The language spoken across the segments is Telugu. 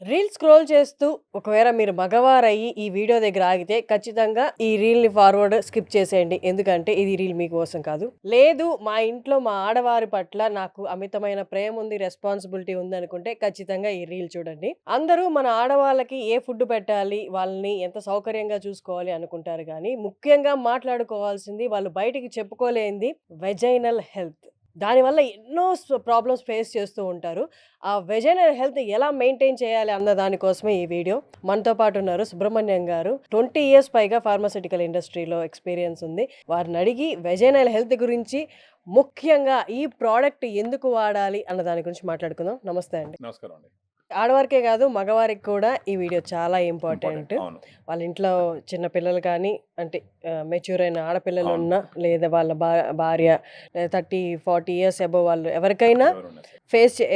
రీల్ స్క్రోల్ చేస్తూ ఒకవేళ మీరు మగవారయ్యి ఈ వీడియో దగ్గర ఆగితే ఖచ్చితంగా ఈ రీల్ని ఫార్వర్డ్ స్కిప్ చేసేయండి. ఎందుకంటే ఇది రీల్ మీకోసం కాదు. లేదు మా ఇంట్లో మా ఆడవారి పట్ల నాకు అమితమైన ప్రేమ ఉంది, రెస్పాన్సిబిలిటీ ఉంది అనుకుంటే ఖచ్చితంగా ఈ రీల్ చూడండి. అందరూ మన ఆడవాళ్ళకి ఏ ఫుడ్ పెట్టాలి, వాళ్ళని ఎంత సౌకర్యంగా చూసుకోవాలి అనుకుంటారు కానీ ముఖ్యంగా మాట్లాడుకోవాల్సింది వాళ్ళు బయటికి చెప్పుకోలేనిది వెజైనల్ హెల్త్. దానివల్ల ఎన్నో ప్రాబ్లమ్స్ ఫేస్ చేస్తూ ఉంటారు. ఆ వెజైనల్ హెల్త్ ఎలా మెయింటైన్ చేయాలి అన్న దానికోసమే ఈ వీడియో. మనతో పాటు ఉన్నారు సుబ్రహ్మణ్యం గారు. 20 ఇయర్స్ పైగా ఫార్మాస్యూటికల్ ఇండస్ట్రీలో ఎక్స్పీరియన్స్ ఉంది. వారిని అడిగి వెజైనల్ హెల్త్ గురించి, ముఖ్యంగా ఈ ప్రోడక్ట్ ఎందుకు వాడాలి అన్న దాని గురించి మాట్లాడుకుందాం. నమస్తే అండి. నమస్కారం అండి. ఆడవారికే కాదు మగవారికి కూడా ఈ వీడియో చాలా ఇంపార్టెంట్. అవును. వాళ్ళ ఇంట్లో చిన్న పిల్లలు కానీ, అంటే మెచ్యూర్ అయిన ఆడపిల్లలు అవును. ఉన్నా, లేదా వాళ్ళ భార్య, లేదా 30-40 ఇయర్స్ అబోవ్ వాళ్ళు ఎవరికైనా ఎవరున్నారు?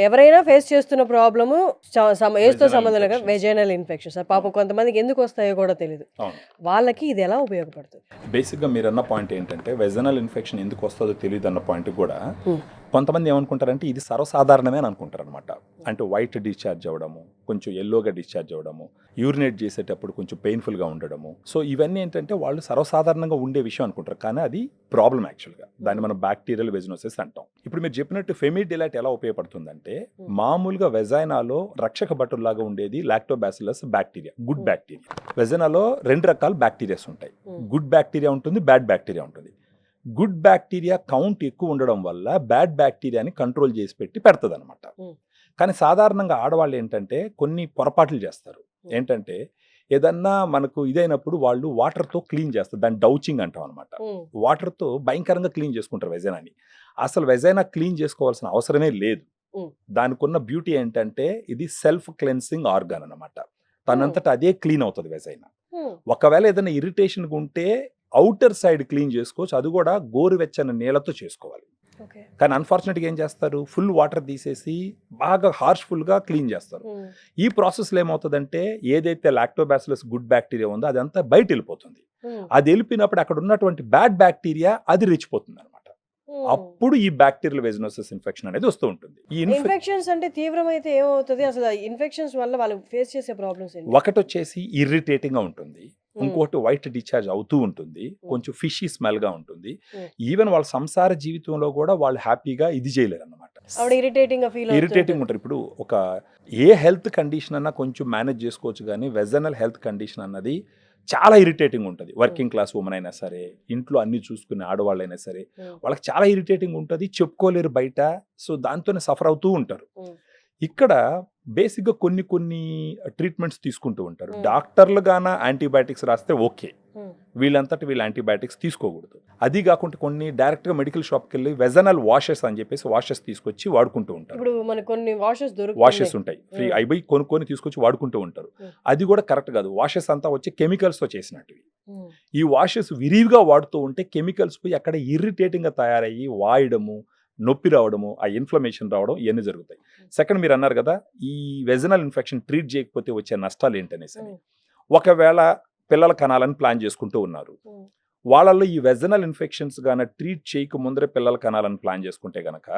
ఎవరైనా ఫేస్ చేస్తున్న ప్రాబ్లము ఏజ్తో Vaginal సంబంధం లేక infections. Vaginal infections. పాపం కొంతమందికి ఎందుకు వస్తాయో కూడా తెలియదు. అవును. వాళ్ళకి ఇది ఎలా ఉపయోగపడుతుంది? బేసిక్గా మీరు అన్న పాయింట్ ఏంటంటే వెజనల్ ఇన్ఫెక్షన్ ఎందుకు వస్తుందో తెలియదు అన్న పాయింట్ కూడా కొంతమంది ఏమనుకుంటారంటే ఇది సర్వసాధారణమే అని అనుకుంటారు అనమాట. అంటే వైట్ డిశ్చార్జ్ అవ్వడము, కొంచెం ఎల్లోగా డిశ్చార్జ్ అవ్వడము, యూరినేట్ చేసేటప్పుడు కొంచెం పెయిన్ఫుల్గా ఉండడము. సో ఇవన్నీ ఏంటంటే వాళ్ళు సర్వసాధారణంగా ఉండే విషయం అనుకుంటారు, కానీ అది ప్రాబ్లం యాక్చువల్గా. దాన్ని మనం బ్యాక్టీరియల్ వెజినోసిస్ అంటాం. ఇప్పుడు మీరు చెప్పినట్టు ఫెమిడిలైట్ ఎలా ఉపయోగపడుతుందంటే మామూలుగా వెజైనాలో రక్షక బట్టుల్లాగా ఉండేది లాక్టోబాసిల్లస్ బ్యాక్టీరియా, గుడ్ బ్యాక్టీరియా. వెజైనాలో 2 రకాల బ్యాక్టీరియాస్ ఉంటాయి. గుడ్ బ్యాక్టీరియా ఉంటుంది, బ్యాడ్ బ్యాక్టీరియా ఉంటుంది. గుడ్ బ్యాక్టీరియా కౌంట్ ఎక్కువ ఉండడం వల్ల బ్యాడ్ బ్యాక్టీరియాని కంట్రోల్ చేసి పెడుతుంది అనమాట. కానీ సాధారణంగా ఆడవాళ్ళు ఏంటంటే కొన్ని పొరపాట్లు చేస్తారు. ఏంటంటే ఏదన్నా మనకు ఇదైనప్పుడు వాళ్ళు వాటర్తో క్లీన్ చేస్తారు, దాన్ని డౌచింగ్ అంటాం అనమాట. వాటర్తో భయంకరంగా క్లీన్ చేసుకుంటారు వెజైనాని. అసలు వెజైనా క్లీన్ చేసుకోవాల్సిన అవసరమే లేదు. దానికి ఉన్న బ్యూటీ ఏంటంటే ఇది సెల్ఫ్ క్లెన్సింగ్ ఆర్గాన్ అనమాట. తనంతట అదే క్లీన్ అవుతుంది వెజైనా. ఒకవేళ ఏదైనా ఇరిటేషన్ ఉంటే అవుటర్ సైడ్ క్లీన్ చేసుకోవచ్చు, అది కూడా గోరువెచ్చని నీళ్ళతో చేసుకోవాలి. కానీ అన్ఫార్చునేట్గా ఏం చేస్తారు, ఫుల్ వాటర్ తీసేసి బాగా హార్ష్ఫుల్గా క్లీన్ చేస్తారు. ఈ ప్రాసెస్లో ఏమవుతుందంటే ఏదైతే లాక్టోబాసిల్లస్ గుడ్ బ్యాక్టీరియా ఉందో అదంతా బయట వెళ్ళిపోతుంది. అది వెళ్ళిపోయినప్పుడు అక్కడ ఉన్నటువంటి బ్యాడ్ బ్యాక్టీరియా అది రెచ్చిపోతుంది అనమాట. అప్పుడు ఈ బ్యాక్టీరియల్ వెజినోసిస్ ఇన్ఫెక్షన్ అనేది వస్తూ ఉంటుంది. ఈ ఇన్ఫెక్షన్స్ అంటే తీవ్రమైతే ఏమవుతుంది? అసలు ఇన్ఫెక్షన్స్ వల్ల వాళ్ళు ఫేస్ చేసే ప్రాబ్లమ్స్ ఏంటి? ఒకటి వచ్చేసి ఇర్రిటేటింగ్ గా ఉంటుంది, ఇంకోటి వైట్ డిశ్చార్జ్ అవుతూ ఉంటుంది, కొంచెం ఫిషీ స్మెల్ గా ఉంటుంది. ఈవెన్ వాళ్ళ సంసార జీవితంలో కూడా వాళ్ళు హ్యాపీగా ఇది చేయలేరు అన్నమాట. ఇరిటేటింగ్ ఉంటారు. ఇప్పుడు ఒక ఏ హెల్త్ కండిషన్ అన్నా కొంచెం మేనేజ్ చేసుకోవచ్చు, కానీ వెజనల్ హెల్త్ కండిషన్ అన్నది చాలా ఇరిటేటింగ్ ఉంటుంది. వర్కింగ్ క్లాస్ ఉమెన్ అయినా సరే, ఇంట్లో అన్ని చూసుకునే ఆడవాళ్ళైనా సరే, వాళ్ళకి చాలా ఇరిటేటింగ్ ఉంటుంది, చెప్పుకోలేరు బయట. సో దాంతోనే సఫర్ అవుతూ ఉంటారు. ఇక్కడ బేసిక్గా కొన్ని ట్రీట్మెంట్స్ తీసుకుంటూ ఉంటారు. డాక్టర్లు గాన యాంటీబయాటిక్స్ రాస్తే ఓకే, వీళ్ళంతటి వీళ్ళు యాంటీబయాటిక్స్ తీసుకోకూడదు. అది కాకుండా కొన్ని డైరెక్ట్గా మెడికల్ షాప్కి వెళ్ళి వెజనల్ వాషెస్ అని చెప్పేసి వాషెస్ తీసుకొచ్చి వాడుకుంటూ ఉంటారు. ఇప్పుడు మనకు కొన్ని వాషెస్ ఉంటాయి ఫ్రీ, అవి కొనుక్కొని తీసుకొచ్చి వాడుకుంటూ ఉంటారు. అది కూడా కరెక్ట్ కాదు. వాషెస్ అంతా వచ్చి కెమికల్స్తో చేసినట్టువి. ఈ వాషెస్ విరివిగా వాడుతూ ఉంటే కెమికల్స్ పోయి అక్కడ ఇరిటేటింగ్గా తయారయ్యి వాయడము, నొప్పి రావడము, ఆ ఇన్ఫ్లమేషన్ రావడం, ఇవన్నీ జరుగుతాయి. సెకండ్, మీరు అన్నారు కదా ఈ వెజనల్ ఇన్ఫెక్షన్ ట్రీట్ చేయకపోతే వచ్చే నష్టాలు ఏంటనేసి. ఒకవేళ పిల్లల కనాలని ప్లాన్ చేసుకుంటూ ఉన్నారు, వాళ్ళల్లో ఈ వెజనల్ ఇన్ఫెక్షన్స్ గాన ట్రీట్ చేయక ముందరే పిల్లల కనాలని ప్లాన్ చేసుకుంటే గనక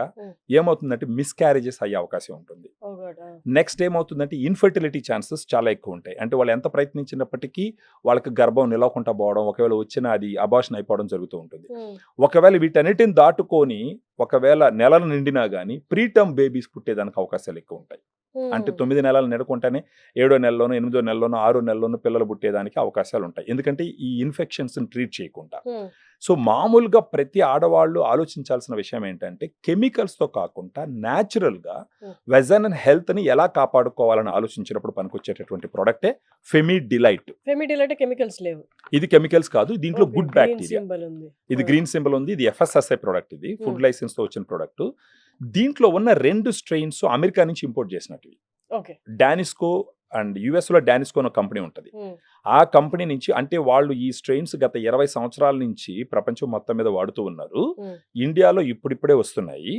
ఏమవుతుందంటే మిస్క్యారేజెస్ అయ్యే అవకాశం ఉంటుంది. నెక్స్ట్ ఏమవుతుందంటే ఇన్ఫర్టిలిటీ ఛాన్సెస్ చాలా ఎక్కువ ఉంటాయి. అంటే వాళ్ళు ఎంత ప్రయత్నించినప్పటికీ వాళ్ళకి గర్భం నిలవకుండా పోవడం, ఒకవేళ వచ్చినా అది అబార్షన్ అయిపోవడం జరుగుతూ ఉంటుంది. ఒకవేళ వీటన్నిటిని దాటుకొని ఒకవేళ నెలలు నిండినా కానీ ప్రీటర్మ్ బేబీస్ పుట్టేదానికి అవకాశాలు ఎక్కువ ఉంటాయి. అంటే 9 నెలలు నెడకుండానే 7వ నెలలోనో 8వ నెలలోనో 6వ నెలలోనో పిల్లలు పుట్టేదానికి అవకాశాలు ఉంటాయి, ఎందుకంటే ఈ ఇన్ఫెక్షన్స్ ట్రీట్ చేయకుండా. సో మామూలుగా ప్రతి ఆడవాళ్ళు ఆలోచించాల్సిన విషయం ఏంటంటే కెమికల్స్తో కాకుండా న్యాచురల్గా వెజనల్ హెల్త్ని ఎలా కాపాడుకోవాలని ఆలోచించినప్పుడు పనికొచ్చేటటువంటి ప్రోడక్టే ఫెమిడిలైట్. కెమికల్స్ లేవు, ఇది కెమికల్స్ కాదు, దీంట్లో గుడ్ బ్యాక్టీరియా. ఇది గ్రీన్ సింబల్ ఉంది, ఇది FSSAI ప్రోడక్ట్, ఇది ఫుడ్ లైసెన్స్తో వచ్చిన ప్రోడక్ట్. దీంట్లో ఉన్న 2 స్ట్రెయిన్స్ అమెరికా నుంచి ఇంపోర్ట్ చేసినట్టు. డానిస్కో అండ్ యుఎస్లో డానిస్కో అనే కంపెనీ ఉంటుంది. ఆ కంపెనీ నుంచి, అంటే వాళ్ళు ఈ స్ట్రెయిన్స్ గత 20 సంవత్సరాల నుంచి ప్రపంచం మొత్తం మీద వాడుతూ ఉన్నారు. ఇండియాలో ఇప్పుడిప్పుడే వస్తున్నాయి.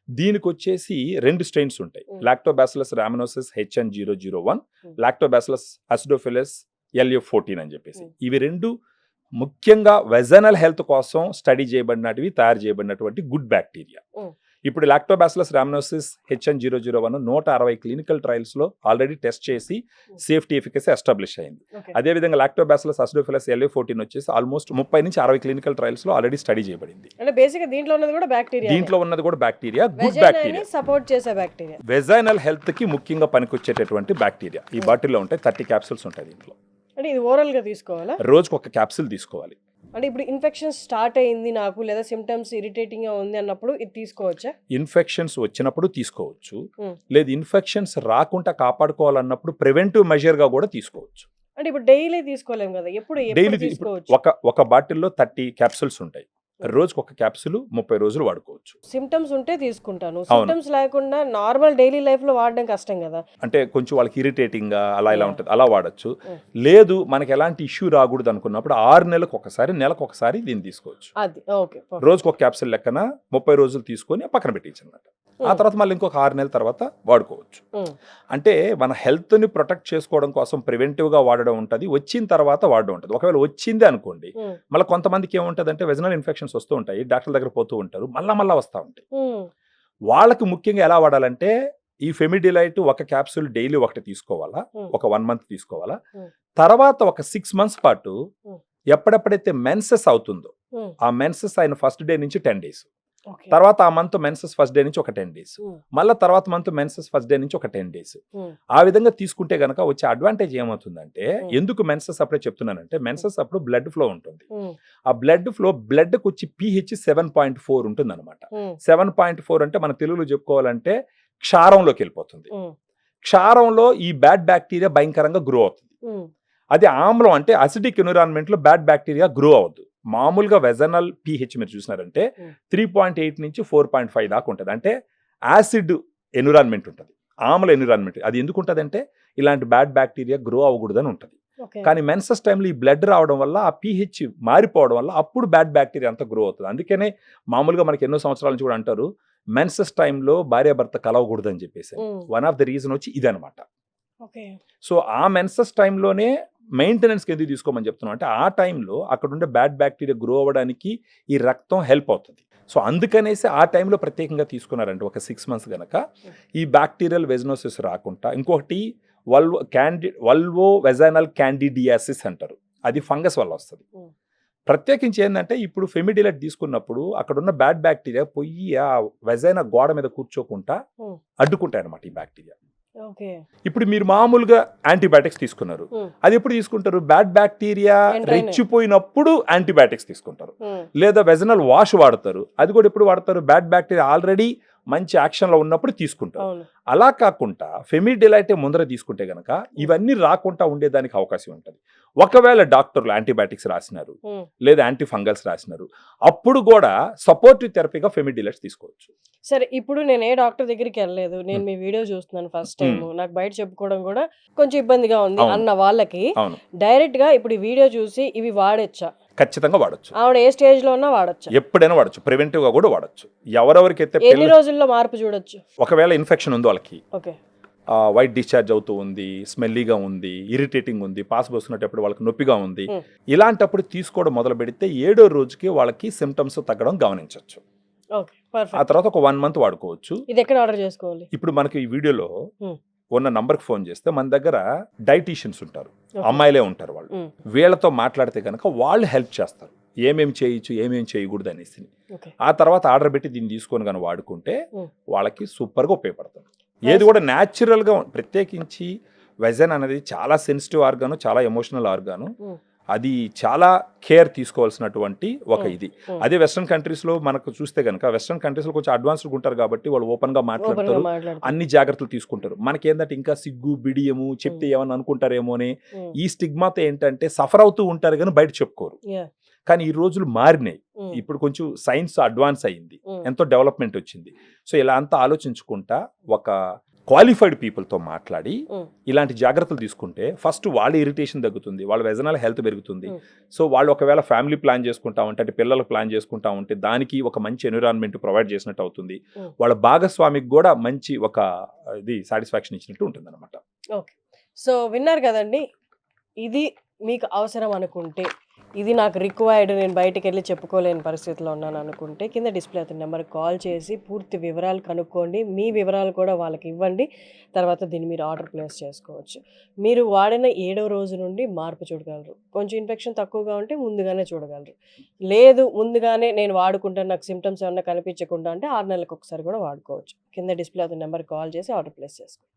దీనికి వచ్చేసి 2 స్ట్రెయిన్స్ ఉంటాయి, Lactobacillus రామినోసిస్ HN001, Lactobacillus acidophilus LF14 అని చెప్పేసి. ఇవి 2 ముఖ్యంగా వెజనల్ హెల్త్ కోసం స్టడీ చేయబడినటివి, తయారు చేయబడినటువంటి గుడ్ బ్యాక్టీరియా. ఇప్పుడు లాక్టోబాసిలస్ రామనోసిస్ HN001 160 క్లినికల్ ట్రయల్స్లో ఆల్రెడీ టెస్ట్ చేసి సేఫ్టీ ఎఫికసీ ఎస్టాబ్లిష్ అయింది. అదేవిధంగా లాక్టోబాసిలస్ అసిడోఫిలస్ LA14 వచ్చేసి ఆల్మోస్ట్ 30 నుంచి 60 క్లినికల్ ట్రయల్స్లో ఆల్రెడీ స్టడీ చేయబడింది. అంటే బేసిక్గా దీంట్లో ఉన్నది కూడా బ్యాక్టీరియా, దీంట్లో ఉన్నది కూడా బ్యాక్టీరియా, గుడ్ బ్యాక్టీరియా, సపోర్ట్ చేసే బ్యాక్టీరియా, వెజైనల్ హెల్త్కి ముఖ్యంగా పనికొచ్చేటటువంటి బ్యాక్టీరియా ఈ బాటిల్లో ఉంటాయి. 30 క్యాప్సూల్స్ ఉంటాయి దీంట్లో. అంటే ఇది ఓరల్గా తీసుకోవాలా? రోజుకు ఒక క్యాప్సూల్ తీసుకోవాలి. అంటే ఇప్పుడు ఇన్ఫెక్షన్ స్టార్ట్ అయింది నాకు, లేదా సిమ్టమ్స్ ఇరిటేటింగ్ గా ఉంది అన్నప్పుడు ఇది తీసుకోవచ్చా? ఇన్ఫెక్షన్స్ వచ్చినప్పుడు తీసుకోవచ్చు, లేదు ఇన్ఫెక్షన్స్ రాకుండా కాపాడుకోవాలన్నప్పుడు ప్రివెంటివ్ మెజర్ గా కూడా తీసుకోవచ్చు. అంటే ఇప్పుడు డైలీ తీసుకోలేము కదా, ఎప్పుడు డైలీ తీసుకోవచ్చు? ఒక బాటిల్లో 30 క్యాప్సూల్స్ ఉంటాయి. రోజుకు ఒక క్యాప్సూల్ 30 రోజులు వాడుకోవచ్చు. సిమ్టమ్స్ ఉంటే తీసుకుంటాను, సిమ్టమ్స్ లేకుండా నార్మల్ డైలీ లైఫ్ లో వాడడం కష్టం కదా. అంటే కొంచెం వాళ్ళకి ఇరిటేటింగ్ గా అలా ఇలా ఉంటుంది, అలా వాడచ్చు. లేదు మనకి ఎలాంటి ఇష్యూ రాకూడదు అనుకున్నప్పుడు 6 నెలలకు ఒకసారి, నెలకు ఒకసారి దీన్ని తీసుకోవచ్చు. అది ఓకే. రోజుకు ఒక క్యాప్సూల్ లెక్కన 30 రోజులు తీసుకొని పక్కన పెట్టించు అన్నమాట. ఆ తర్వాత మళ్ళీ ఇంకొక 6 నెలల తర్వాత వాడుకోవచ్చు. అంటే మన హెల్త్ ని ప్రొటెక్ట్ చేసుకోవడం కోసం ప్రివెంటివ్ గా వాడడం ఉంటుంది, వచ్చిన తర్వాత వాడడం ఉంటుంది. ఒకవేళ వచ్చింది అనుకోండి, మళ్ళీ కొంతమందికి ఏముంటుంది అంటే వెజనల్ ఇన్ఫెక్షన్స్ వస్తూ ఉంటాయి, డాక్టర్ దగ్గర పోతూ ఉంటారు, మళ్ళా వస్తూ ఉంటాయి. వాళ్ళకి ముఖ్యంగా ఎలా వాడాలంటే ఈ ఫెమిడిలైట్ ఒక క్యాప్సూల్ డైలీ ఒకటి తీసుకోవాలా, ఒక 1 మంత్ తీసుకోవాలా. తర్వాత ఒక 6 మంత్స్ పాటు ఎప్పుడెప్పుడైతే మెన్సెస్ అవుతుందో ఆ మెన్సెస్ అయిన ఫస్ట్ డే నుంచి 10 డేస్, తర్వాత ఆ మంత్ మెన్సెస్ ఫస్ట్ డే నుంచి ఒక 10 డేస్, మళ్ళీ తర్వాత మంత్ మెన్సెస్ ఫస్ట్ డే నుంచి ఒక 10 డేస్. ఆ విధంగా తీసుకుంటే గనక వచ్చే అడ్వాంటేజ్ ఏమవుతుందంటే, ఎందుకు మెన్సెస్ అప్పుడే చెప్తున్నానంటే, మెన్సెస్ అప్పుడు బ్లడ్ ఫ్లో ఉంటుంది. ఆ బ్లడ్ ఫ్లో బ్లడ్ కు వచ్చి pH 7.4 ఉంటుంది అనమాట. 7.4 అంటే మన తెలుగులో చెప్పుకోవాలంటే క్షారంలోకి వెళ్ళిపోతుంది. క్షారంలో ఈ బ్యాడ్ బ్యాక్టీరియా భయంకరంగా గ్రో అవుతుంది. అది ఆమ్లం అంటే అసిడిక్ ఎన్విరాన్మెంట్ లో బ్యాడ్ బ్యాక్టీరియా గ్రో అవ్వదు. మామూలుగా వెజనల్ pH మీరు చూసినారంటే 3.8 నుంచి 4.5 దాకా ఉంటుంది. అంటే యాసిడ్ ఎన్విరాన్మెంట్ ఉంటుంది, ఆమ్ల ఎన్విరాన్మెంట్. అది ఎందుకు ఉంటుంది అంటే ఇలాంటి బ్యాడ్ బ్యాక్టీరియా గ్రో అవ్వకూడదని ఉంటుంది. కానీ మెన్సెస్ టైంలో ఈ బ్లడ్ రావడం వల్ల ఆ pH మారిపోవడం వల్ల అప్పుడు బ్యాడ్ బ్యాక్టీరియా అంతా గ్రో అవుతుంది. అందుకనే మామూలుగా మనకి ఎన్నో సంవత్సరాల నుంచి కూడా అంటారు మెన్సెస్ టైంలో భార్యాభర్త కలవకూడదు అని చెప్పేసి. వన్ ఆఫ్ ద రీజన్ వచ్చి ఇదనమాట. సో ఆ మెన్సెస్ టైంలోనే మెయింటెనెన్స్కి ఎందుకు తీసుకోమని చెప్తున్నాం అంటే, ఆ టైంలో అక్కడ ఉండే బ్యాడ్ బ్యాక్టీరియా గ్రో అవ్వడానికి ఈ రక్తం హెల్ప్ అవుతుంది. సో అందుకనేసి ఆ టైంలో ప్రత్యేకంగా తీసుకున్నారంటే ఒక 6 మంత్స్ కనుక ఈ బ్యాక్టీరియల్ వెజనోసిస్ రాకుండా. ఇంకొకటి వల్వో వెజైనల్ క్యాండిడియాసిస్ అంటారు, అది ఫంగస్ వల్ల వస్తుంది. ప్రత్యేకించి ఏంటంటే ఇప్పుడు ఫెమిడిలైట్ తీసుకున్నప్పుడు అక్కడ ఉన్న బ్యాడ్ బ్యాక్టీరియా పోయి ఆ వెజైనా గోడ మీద కూర్చోకుండా అడ్డుకుంటాయి అనమాట ఈ బ్యాక్టీరియా. ఇప్పుడు మీరు మామూలుగా యాంటీబయాటిక్స్ తీసుకున్నారు, అది ఎప్పుడు తీసుకుంటారు? బ్యాడ్ బ్యాక్టీరియా రెచ్చిపోయినప్పుడు యాంటీబయాటిక్స్ తీసుకుంటారు. లేదా వెజనల్ వాష్ వాడతారు, అది కూడా ఎప్పుడు వాడతారు? బ్యాడ్ బ్యాక్టీరియా ఆల్రెడీ మంచి యాక్షన్లో ఉన్నప్పుడు తీసుకుంటారు. అలా కాకుండా ఫెమిడిలైటే ముందర తీసుకుంటే గనక ఇవన్నీ రాకుండా ఉండేదానికి అవకాశం ఉంటుంది. ఒకవేళ డాక్టర్లు యాంటీబయాటిక్స్ రాసినారు లేదా యాంటీ ఫంగల్స్ రాసినారు, అప్పుడు కూడా సపోర్టివ్ థెరపీగా ఫెమిడిలైట్స్ తీసుకోవచ్చు. సరే, ఇప్పుడు నేను ఏ డాక్టర్ దగ్గరికి వెళ్ళలేదు, నేను మీ వీడియో చూస్తున్నాను ఫస్ట్ టైం, నాకు బయట చెప్పుకోవడం కూడా కొంచెం ఇబ్బందిగా ఉంది అన్న వాళ్ళకి డైరెక్ట్ గా ఇప్పుడు ఈ వీడియో చూసి ఇవి వాడొచ్చా? ఖచ్చితంగా వాడచ్చు. ఆవిడ ఏ స్టేజ్ లో ఉన్నా వాడచ్చు, ఎప్పుడైనా వాడచ్చు, ప్రివెంటివ్ గా కూడా వాడచ్చు. ఎవరెవరికైతే ఎన్ని రోజుల్లో మార్పు చూడొచ్చు? ఒకవేళ ఇన్ఫెక్షన్ ఉంది వాళ్ళకి, వైట్ డిశ్చార్జ్ అవుతూ ఉంది, స్మెల్లీగా ఉంది, ఇరిటేటింగ్ ఉంది, పాస్ పోసుకునేటప్పుడు వాళ్ళకి నొప్పిగా ఉంది, ఇలాంటప్పుడు తీసుకోవడం మొదలు పెడితే 7వ రోజుకి వాళ్ళకి సిమ్టమ్స్ తగ్గడం గమనించవచ్చు. ఆ తర్వాత ఒక 1 మంత్ వాడుకోవచ్చు. ఇది ఎక్కడ ఆర్డర్ చేసుకోవాలి? ఇప్పుడు మనకి ఈ వీడియోలో ఉన్న నంబర్కి ఫోన్ చేస్తే మన దగ్గర డైటీషియన్స్ ఉంటారు, అమ్మాయిలే ఉంటారు. వాళ్ళు వీళ్ళతో మాట్లాడితే కనుక వాళ్ళు హెల్ప్ చేస్తారు, ఏమేమి చేయొచ్చు ఏమేమి చేయకూడదు అనేసి. ఆ తర్వాత ఆర్డర్ పెట్టి దీన్ని తీసుకొని కానీ వాడుకుంటే వాళ్ళకి సూపర్గా ఉపయోగపడుతుంది. ఏది కూడా న్యాచురల్గా. ప్రత్యేకించి వెజన్ అనేది చాలా సెన్సిటివ్ ఆర్గాను, చాలా ఎమోషనల్ ఆర్గాను, అది చాలా కేర్ తీసుకోవాల్సినటువంటి ఒక ఇది. అదే వెస్ట్రన్ కంట్రీస్లో మనకు చూస్తే కనుక, వెస్ట్రన్ కంట్రీస్లో కొంచెం అడ్వాన్స్డ్ ఉంటారు కాబట్టి వాళ్ళు ఓపెన్గా మాట్లాడతారు, అన్ని జాగ్రత్తలు తీసుకుంటారు. మనకి ఏంటంటే ఇంకా సిగ్గు బిడియము, చెప్తే ఏమని అనుకుంటారేమో అని ఈ స్టిగ్మాతో ఏంటంటే సఫర్ అవుతూ ఉంటారు కానీ బయట చెప్పుకోరు. కానీ ఈ రోజులు మారినాయి, ఇప్పుడు కొంచెం సైన్స్ అడ్వాన్స్ అయ్యింది, ఎంతో డెవలప్మెంట్ వచ్చింది. సో ఇలా అంతా ఆలోచించుకుంటా ఒక క్వాలిఫైడ్ పీపుల్తో మాట్లాడి ఇలాంటి జాగ్రత్తలు తీసుకుంటే ఫస్ట్ వాళ్ళ ఇరిటేషన్ తగ్గుతుంది, వాళ్ళ వెజనల్ హెల్త్ పెరుగుతుంది. సో వాళ్ళు ఒకవేళ ఫ్యామిలీ ప్లాన్ చేసుకుంటా ఉంటే, అంటే పిల్లలకు ప్లాన్ చేసుకుంటా ఉంటే దానికి ఒక మంచి ఎన్విరాన్మెంట్ ప్రొవైడ్ చేసినట్టు అవుతుంది. వాళ్ళ భాగస్వామికి కూడా మంచి ఒక ఇది సాటిస్ఫాక్షన్ ఇచ్చినట్టు ఉంటుంది అనమాట. ఓకే, సో విన్నారు కదండి, ఇది మీకు అవసరం అనుకుంటే ఇది నాకు రిక్వైర్డ్, నేను బయటికి వెళ్ళి చెప్పుకోలేని పరిస్థితిలో ఉన్నాను అనుకుంటే కింద డిస్ప్లే అవుతున్న నెంబర్కి కాల్ చేసి పూర్తి వివరాలు కనుక్కోండి. మీ వివరాలు కూడా వాళ్ళకి ఇవ్వండి. తర్వాత దీన్ని మీరు ఆర్డర్ ప్లేస్ చేసుకోవచ్చు. మీరు వాడిన 7వ రోజు నుండి మార్పు చూడగలరు. కొంచెం ఇన్ఫెక్షన్ తక్కువగా ఉంటే ముందుగానే చూడగలరు. లేదు ముందుగానే నేను వాడుకుంటాను, నాకు సిమ్టమ్స్ ఏమన్నా కనిపించకుండా అంటే 6 నెలలకు ఒకసారి కూడా వాడుకోవచ్చు. కింద డిస్ప్లే అవుతున్న నెంబర్కి కాల్ చేసి ఆర్డర్ ప్లేస్ చేసుకోండి.